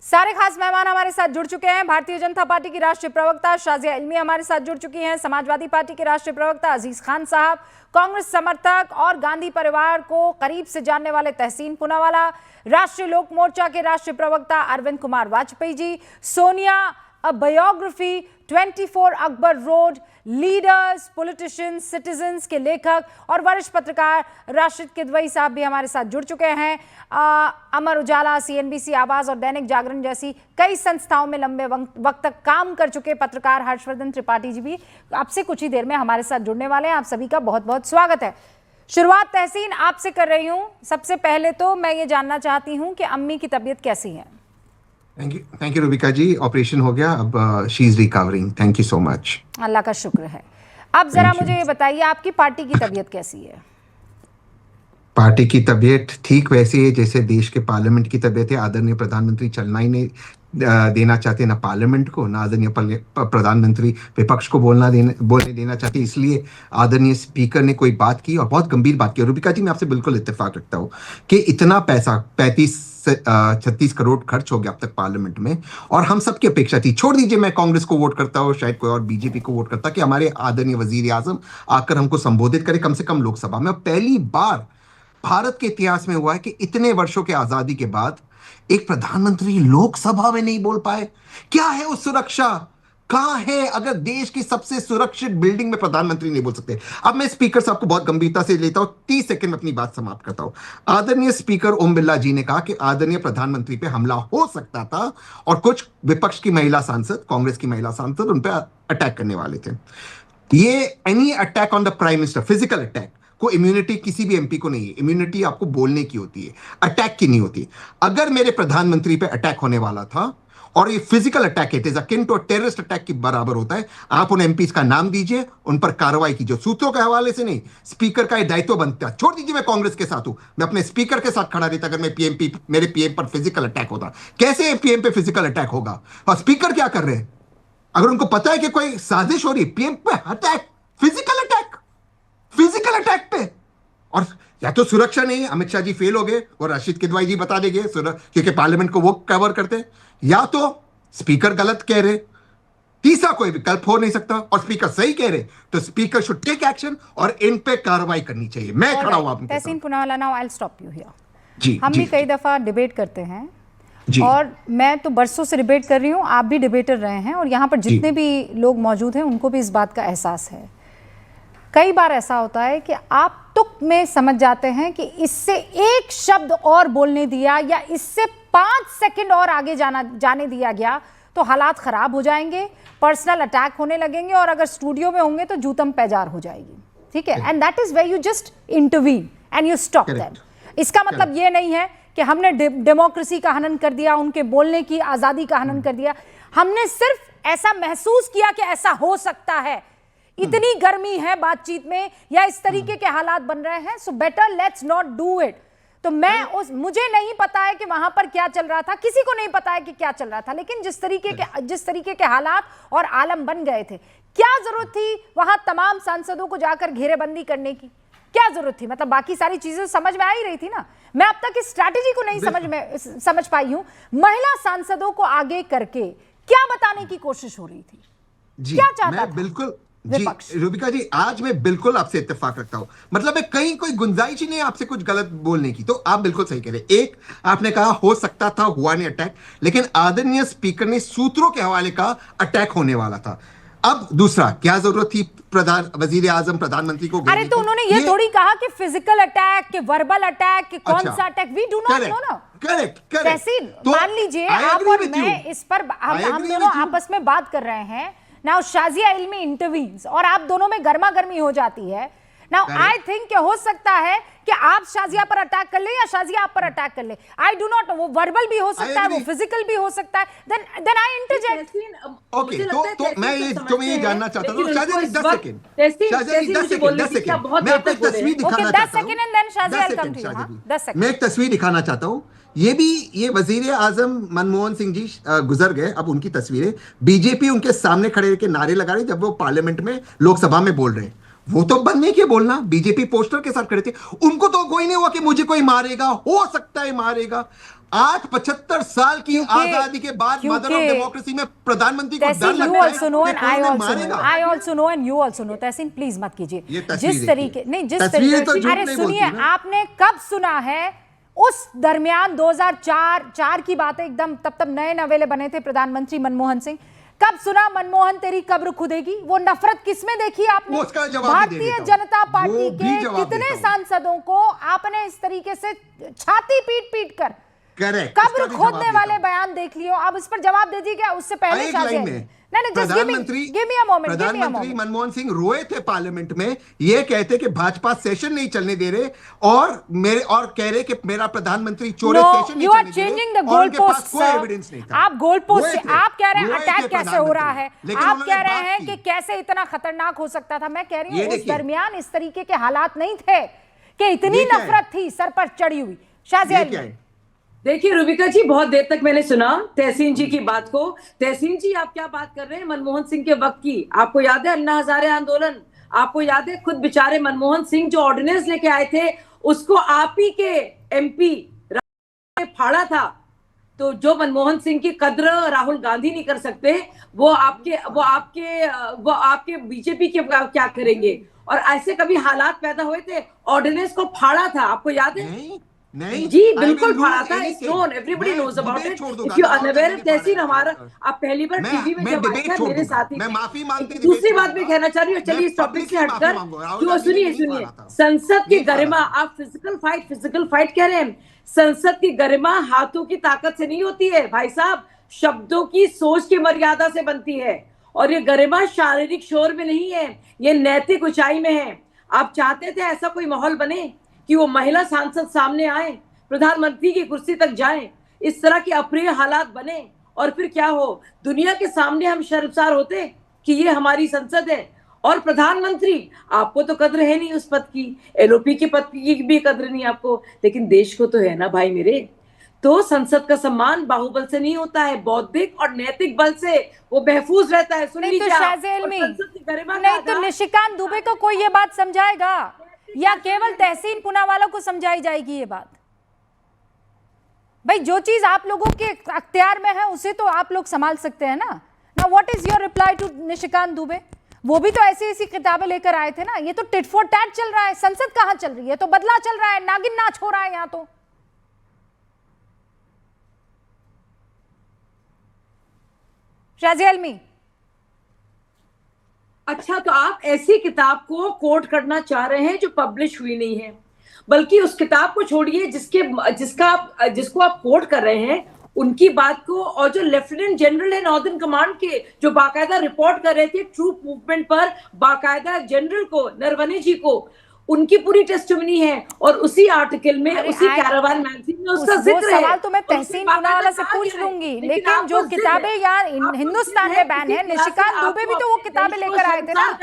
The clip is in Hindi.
सारे खास मेहमान हमारे साथ जुड़ चुके हैं। भारतीय जनता पार्टी की राष्ट्रीय प्रवक्ता शाजिया इल्मी हमारे साथ जुड़ चुकी हैं। समाजवादी पार्टी के राष्ट्रीय प्रवक्ता अजीज खान साहब, कांग्रेस समर्थक और गांधी परिवार को करीब से जानने वाले तहसीन पूनावाला, राष्ट्रीय लोक मोर्चा के राष्ट्रीय प्रवक्ता Arvind Kumar Vajpayee ji, Sonia a biography 24 Akbar road, leaders, politicians, citizens के लेखक और वरिष्ठ पत्रकार राशिद किदवई साहब भी हमारे साथ जुड़ चुके हैं। अमर उजाला, सीएनबीसी, आवाज और दैनिक जागरण जैसी कई संस्थाओं में लंबे वक्त तक काम कर चुके पत्रकार हर्षवर्धन त्रिपाठी जी भी आपसे कुछ ही देर में हमारे साथ जुड़ने वाले हैं। आप सभी का बहुत बहुत स्वागत है। शुरुआत तहसीन आपसे कर रही हूँ। सबसे पहले तो मैं ये जानना चाहती हूँ कि अम्मी की तबीयत कैसी है? Thank you Rubika ji, operation हो गया, अब she is recovering. Thank you so much. अल्लाह का शुक्र है। अब जरा मुझे ये बताइए, आपकी पार्टी की तबीयत कैसी है? पार्टी की तबीयत ठीक वैसी है जैसे देश के पार्लियामेंट की तबीयत है। आदरणीय प्रधानमंत्री चलना ही नहीं देना चाहते, ना पार्लियामेंट को, ना आदरणीय प्रधानमंत्री विपक्ष को बोलने देना चाहते। इसलिए आदरणीय स्पीकर ने कोई बात की और बहुत गंभीर बात की। रूबिका जी, मैं आपसे बिल्कुल इत्तेफाक रखता हूँ कि इतना पैसा 36 करोड़ खर्च हो गया अब तक पार्लियामेंट में, और हम सबकी अपेक्षा थी, छोड़ दीजिए मैं कांग्रेस को वोट करता हूँ, शायद कोई और बीजेपी को वोट करता, कि हमारे आदरणीय वजीर आजम आकर हमको संबोधित करे कम से कम लोकसभा में। पहली बार भारत के इतिहास में हुआ है कि इतने वर्षों के आजादी के बाद एक प्रधानमंत्री लोकसभा में नहीं बोल पाए। क्या है वो सुरक्षा? कहां है? अगर देश की सबसे सुरक्षित बिल्डिंग में प्रधानमंत्री नहीं बोल सकते। अब मैं स्पीकर साहब को बहुत गंभीरता से लेता हूं, 30 सेकंड में अपनी बात समाप्त करता हूं। आदरणीय स्पीकर ओम बिरला जी ने कहा कि आदरणीय प्रधानमंत्री पे हमला हो सकता था और कुछ विपक्ष की महिला सांसद, कांग्रेस की महिला सांसद उन पर अटैक करने वाले थे। ये any attack on the prime minister, physical attack को इम्यूनिटी किसी भी एमपी को नहीं है। इम्यूनिटी आपको बोलने की होती है, अटैक की नहीं होती। अगर मेरे प्रधानमंत्री पे अटैक होने वाला था और ये फिजिकल अटैक है, अकिन टू टेररिस्ट अटैक के बराबर होता है, आप उन एमपीज का नाम दीजिए, उन पर कार्रवाई कीजिए। सूत्रों के हवाले से नहीं, स्पीकर का दायित्व बनता है। छोड़ दीजिए मैं कांग्रेस के साथ हूं, मैं अपने स्पीकर के साथ खड़ा रहता अगर मैं मेरे पीएम पर फिजिकल अटैक होता। कैसे पीएम पे फिजिकल अटैक होगा? और स्पीकर क्या कर रहे हैं? अगर उनको पता है कि कोई साजिश हो रही है, पीएम पे अटैक, फिजिकल अटैक पे। और या तो सुरक्षा नहीं, अमित शाह जी फेल हो गए और राशिद किदवाई जी बता देंगे क्योंकि पार्लियामेंट को वो कवर करते हैं, या तो स्पीकर गलत कह रहे, तीसरा कोई विकल्प हो नहीं सकता। और स्पीकर सही कह रहे तो स्पीकर शुड टेक एक्शन और इन पे कार्रवाई करनी चाहिए। मैं खड़ा हूं आपके साथ। Tehseen Poonawalla, now I will stop you here. जी, हम जी, भी कई दफा डिबेट करते हैं जी, और मैं तो बरसों से डिबेट कर रही हूं, आप भी डिबेटर रहे हैं और यहाँ पर जितने भी लोग मौजूद हैं उनको भी इस बात का एहसास है। कई बार ऐसा होता है कि आप तुक में समझ जाते हैं कि इससे एक शब्द और बोलने दिया या इससे 5 सेकंड और आगे जाने दिया गया तो हालात खराब हो जाएंगे, पर्सनल अटैक होने लगेंगे और अगर स्टूडियो में होंगे तो जूतम पैजार हो जाएगी। ठीक है, and that is where you just intervene and you stop them. इसका मतलब ये नहीं है कि हमने डेमोक्रेसी का हनन कर दिया, उनके बोलने की आजादी का हनन कर दिया। हमने सिर्फ ऐसा महसूस किया कि ऐसा हो सकता है, इतनी गर्मी है बातचीत में या इस तरीके के हालात बन रहे हैं, so better let's not do it. तो मुझे नहीं पता है कि वहां पर क्या चल रहा था, किसी को नहीं पता है कि क्या चल रहा था, लेकिन जिस तरीके के हालात और आलम बन गए थे, क्या जरूरत थी वहां तमाम सांसदों को जाकर घेरेबंदी करने की? क्या जरूरत थी? मतलब बाकी सारी चीजें समझ में आ ही रही थी ना। मैं अब तक इस स्ट्रैटेजी को नहीं समझ पाई हूं। महिला सांसदों को आगे करके क्या बताने की कोशिश हो रही थी? क्या चाहता था? बिल्कुल जी रूबिका जी, आज मैं बिल्कुल आपसे इत्तेफाक रखता हूं। मतलब मैं कहीं कोई गुंजाइश ही नहीं आपसे कुछ गलत बोलने की। तो आप बिल्कुल सही कह रहे। एक, आपने कहा हो सकता था, हुआ नहीं अटैक, लेकिन आदरणीय स्पीकर ने सूत्रों के हवाले कहा अटैक होने वाला था। अब दूसरा, क्या जरूरत थी वजीर आजम प्रधानमंत्री को? अरे तो उन्होंने ये थोड़ी कहा कि फिजिकल अटैक, कि वर्बल अटैक, कि कौन सा attack, we do not know ना। करेक्ट। तहसीन, मान लीजिए आप और मैं इस पर हम दोनों आपस में बात कर रहे हैं। नाउ शाजिया इल्मी इंटरवीन्स और आप दोनों में गर्मा गर्मी हो जाती है। नाउ आई थिंक हो सकता है कि आप शाजिया पर अटैक कर ले या शाजिया आप पर अटैक कर ले। आई डू नॉट, वो वर्बल भी हो सकता है, वो फिजिकल भी हो सकता है। Then I interject. ओके, तो मैं ये जानना चाहता हूं, शाजिया जी 10 सेकंड, मैं आपको तस्वीर दिखाना चाहता हूं। 10 second and then Shazia will come to you. 10 second मैं एक तस्वीर दिखाना चाहता हूं। ये वजीर आजम मनमोहन सिंह जी गुजर गए, अब उनकी तस्वीरें, बीजेपी उनके सामने खड़े होकर नारे लगा रही जब वो पार्लियामेंट में, लोकसभा में बोल रहे हैं। वो तो बंद नहीं किए बोलना, बीजेपी पोस्टर के साथ खड़े थे। उनको तो कोई नहीं हुआ कि मुझे कोई मारेगा, हो सकता है मारेगा। आज 75 साल की क्योंकि- आजादी के बाद मदर ऑफ क्योंकि- डेमोक्रेसी में प्रधानमंत्री को डर तहसीन, you लगता है also know कि and कोई I उन्हें also know. मारेगा। I also know and you also know. Tahseen please मत कीजिए। ये तस्वीर जिस देखिए। तरीके नहीं, जिस तस्वीर तो तरीके झूठ अरे नहीं सुनिए, बोलती ना। आपने कब सुना है उस दरमियान 2004 की बात है एकदम, तब नए नवेले बने थे प्रधानमंत्री मनमोहन सिंह। कब सुना मनमोहन तेरी कब्र खुदेगी? वो नफरत किसमें देखी आपने? उसका जवाब भी दे भारतीय देता हूं। जनता पार्टी वो भी के जवाब कितने देता हूं। सांसदों को आपने इस तरीके से छाती पीट पीट कर करेक्ट, कब्र खोदने वाले बयान देख लियो। अब इस पर जवाब दे दीजिए। उससे पहले एक शाहजेब, लाइन में नहीं just give me a moment, प्रधानमंत्री मनमोहन सिंह रोए थे पार्लियामेंट में, ये कहते कि भाजपा सेशन नहीं चलने दे रहे और कह रहे कि मेरा प्रधानमंत्री चोरे सेशन नहीं यू आर चलने दे चेंजिंग रहे द और गोल उनके पास पोस्ट। कोई एविडेंस नहीं था। आप गोल पोस्ट रोए से थे, आप कह रहे हैं रोए थे अटैक कैसे हो रहा है, लेकिन आप उन्होंने कह रहे बात हैं की। कि कैसे इतना खतरनाक हो सकता था। मैं कह रही ये हूँ उस देखिए। दरमियान इस तरीके के हालात नहीं थे कि इतनी ये क्या है? नफरत थी सर पर चढ़ी हुई। ये शाहजेब, क्या है? देखिए रूबिका जी, बहुत देर तक मैंने सुना तहसीन जी की बात को। तहसीन जी, आप क्या बात कर रहे हैं मनमोहन सिंह के वक्त की? आपको याद है अन्ना हजारे आंदोलन? आपको याद है खुद बेचारे मनमोहन सिंह जो ऑर्डिनेंस लेके आए थे उसको आप ही के एमपी ने फाड़ा था। तो जो मनमोहन सिंह की कद्र राहुल गांधी नहीं कर सकते, वो आपके बीजेपी के क्या करेंगे? और ऐसे कभी हालात पैदा हुए थे, ऑर्डिनेंस को फाड़ा था, आपको याद है? नहीं जी I बिल्कुल will फाड़ा lose था। anything. It's known, everybody मैं knows about debate it. छोड़ दूंगा, If you तो और unaware, नहीं तहसीन फाड़ा हमारा, है। आप पहली बार टीवी में मैं जब आए debate थे छोड़ मेरे दूंगा। साथ ही मैं थे। माफी मांगते एक debate दूसरी छोड़ बात मैं दूंगा। कहना चाह रही हूँ, चलिए मैं इस टॉपिक publicly से माफी हटकर मांगूंगा। राहुल क्यों, गांधी ने सुनिए नहीं सुनिए, फाड़ा था। संसद की नहीं फाड़ा गरिमा, था। आप फिजिकल फाइट कह रहे हैं। संसद की गरिमा हाथों की ताकत से नहीं होती है भाई साहब, शब्दों की सोच की मर्यादा से बनती है। और ये गरिमा शारीरिक शोर में नहीं है, ये नैतिक ऊंचाई में है। आप चाहते थे ऐसा कोई माहौल बने कि वो महिला सांसद सामने आए, प्रधानमंत्री की कुर्सी तक जाएं, इस तरह के अप्रिय हालात बने और फिर क्या हो, दुनिया के सामने हम शर्मसार होते कि ये हमारी संसद है। और प्रधानमंत्री, आपको तो कद्र है नहीं उस पद की, एलओपी के पद की भी कद्र नहीं आपको, लेकिन देश को तो है ना भाई मेरे। तो संसद का सम्मान बाहुबल से नहीं होता है, बौद्धिक और नैतिक बल से वो महफूज रहता है। सुन नहीं तो लीजिए आप। शाहजेब और में संसद की गरिमा का नहीं तो आधार- निशिकांत दुबे को कोई ये बात समझाएगा या केवल तहसीन पूनावाला को समझाई जाएगी ये बात? भाई जो चीज आप लोगों के अख्तियार में है उसे तो आप लोग संभाल सकते हैं ना। Now what is your reply to Nishikant Dubey? वो भी तो ऐसी ऐसी किताबें लेकर आए थे ना। ये तो टिट फॉर टैट चल रहा है। संसद कहां चल रही है? तो बदला चल रहा है, नागिन नाच हो रहा है यहां तो। शाहजेब में अच्छा, तो आप ऐसी किताब को कोट करना चाह रहे हैं जो पब्लिश हुई नहीं है, बल्कि उस किताब को छोड़िए जिसको आप कोट कर रहे हैं उनकी बात को। और जो लेफ्टिनेंट जनरल है नॉर्दर्न कमांड के, जो बाकायदा रिपोर्ट कर रहे थे ट्रूप मूवमेंट पर, बाकायदा जनरल को, नरवणे जी को, उनकी पूरी टेस्टिमनी है। और उसी आर्टिकल में, उसी कैरावान मैगजीन में उसका जिक्र है। सवाल तो मैं तहसीन पूनावाला से पूछ लूंगी, लेकिन जो किताबें यार हिंदुस्तान में बैन है, निशिकांत दुबे भी तो वो किताबें लेकर आए थे ना।